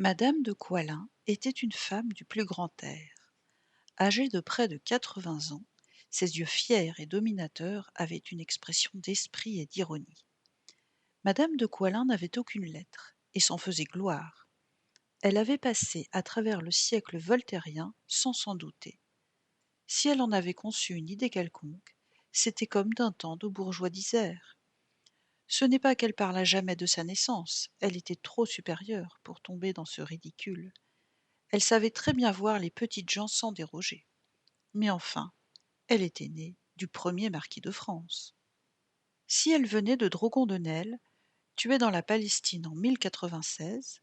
Madame de Coislin était une femme du plus grand air. Âgée de près de 80 ans, ses yeux fiers et dominateurs avaient une expression d'esprit et d'ironie. Madame de Coislin n'avait aucune lettre et s'en faisait gloire. Elle avait passé à travers le siècle voltairien sans s'en douter. Si elle en avait conçu une idée quelconque, c'était comme d'un temps de bourgeois disert. Ce n'est pas qu'elle parlât jamais de sa naissance, elle était trop supérieure pour tomber dans ce ridicule. Elle savait très bien voir les petites gens sans déroger. Mais enfin, elle était née du premier marquis de France. Si elle venait de Drogon de Nesle, tué dans la Palestine en 1096,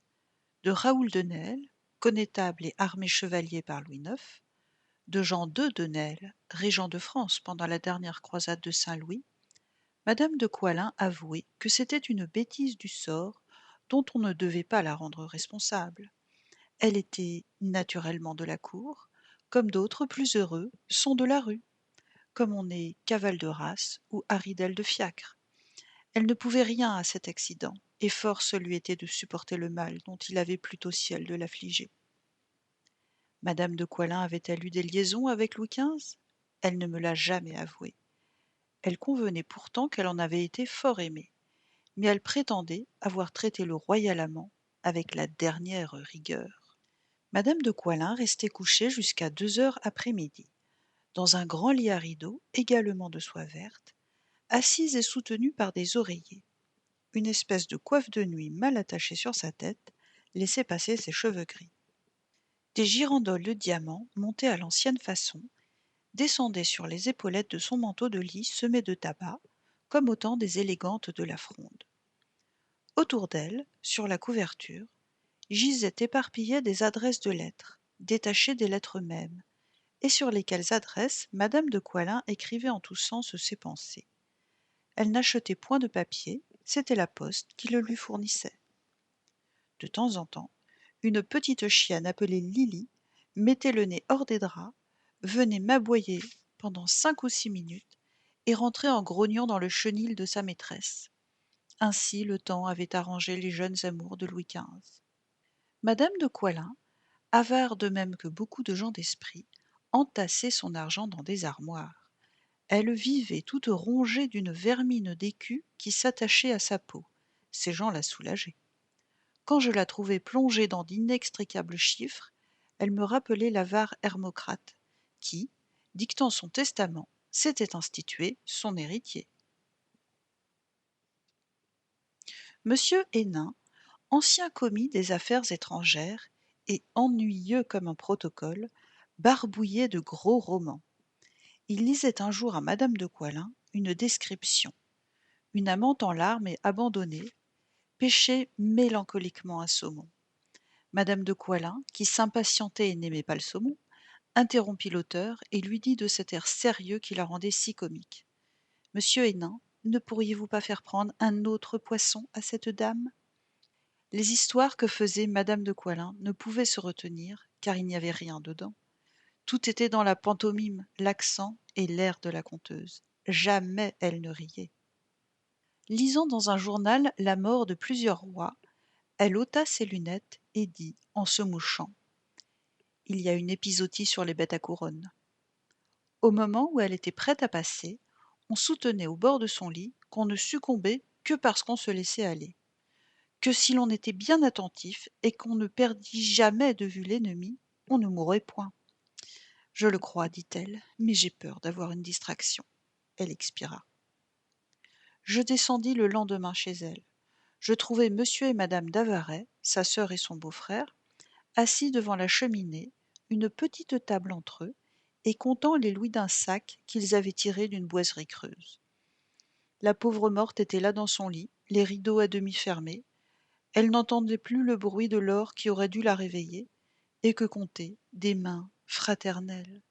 de Raoul de Nesle, connétable et armé chevalier par Louis IX, de Jean II de Nesle, régent de France pendant la dernière croisade de Saint-Louis, Madame de Coislin avouait que c'était une bêtise du sort dont on ne devait pas la rendre responsable. Elle était naturellement de la cour, comme d'autres plus heureux sont de la rue, comme on est cavale de race ou haridelle de fiacre. Elle ne pouvait rien à cet accident, et force lui était de supporter le mal dont il avait plu au ciel de l'affliger. Madame de Coislin avait-elle eu des liaisons avec Louis XV? Elle ne me l'a jamais avoué. Elle convenait pourtant qu'elle en avait été fort aimée, mais elle prétendait avoir traité le royal amant avec la dernière rigueur. Madame de Coislin restait couchée jusqu'à 2 heures après midi, dans un grand lit à rideaux, également de soie verte, assise et soutenue par des oreillers. Une espèce de coiffe de nuit mal attachée sur sa tête laissait passer ses cheveux gris. Des girandoles de diamants, montées à l'ancienne façon, descendaient sur les épaulettes de son manteau de lit semé de tabac, comme au temps des élégantes de la Fronde. Autour d'elle, sur la couverture, gisaient éparpillées des adresses de lettres, détachées des lettres mêmes, et sur lesquelles adresses Madame de Coislin écrivait en tous sens ses pensées. Elle n'achetait point de papier, c'était la poste qui le lui fournissait. De temps en temps, une petite chienne appelée Lily mettait le nez hors des draps, venait m'aboyer pendant 5 ou 6 minutes et rentrait en grognant dans le chenil de sa maîtresse. Ainsi le temps avait arrangé les jeunes amours de Louis XV. Madame de Coislin, avare de même que beaucoup de gens d'esprit, entassait son argent dans des armoires. Elle vivait toute rongée d'une vermine d'écus qui s'attachait à sa peau. Ces gens la soulageaient. Quand je la trouvais plongée dans d'inextricables chiffres, elle me rappelait l'avare Hermocrate, qui, dictant son testament, s'était institué son héritier. Monsieur Hénin, ancien commis des affaires étrangères et ennuyeux comme un protocole, barbouillait de gros romans. Il lisait un jour à Madame de Coislin une description. Une amante en larmes et abandonnée pêchait mélancoliquement un saumon. Madame de Coislin, qui s'impatientait et n'aimait pas le saumon, interrompit l'auteur et lui dit de cet air sérieux qui la rendait si comique: Monsieur Hénin, ne pourriez-vous pas faire prendre un autre poisson à cette dame? Les histoires que faisait Madame de Coislin ne pouvaient se retenir, car il n'y avait rien dedans. Tout était dans la pantomime, l'accent et l'air de la conteuse. Jamais elle ne riait. Lisant dans un journal la mort de plusieurs rois, elle ôta ses lunettes et dit, en se mouchant: Il y a une épizootie sur les bêtes à couronne. Au moment où elle était prête à passer, on soutenait au bord de son lit qu'on ne succombait que parce qu'on se laissait aller, que si l'on était bien attentif et qu'on ne perdit jamais de vue l'ennemi, on ne mourrait point. Je le crois, dit-elle, mais j'ai peur d'avoir une distraction. Elle expira. Je descendis le lendemain chez elle. Je trouvai monsieur et madame d'Avaray, sa sœur et son beau-frère, assis devant la cheminée, une petite table entre eux, et comptant les louis d'un sac qu'ils avaient tiré d'une boiserie creuse. La pauvre morte était là dans son lit, les rideaux à demi fermés. Elle n'entendait plus le bruit de l'or qui aurait dû la réveiller, et que comptaient des mains fraternelles.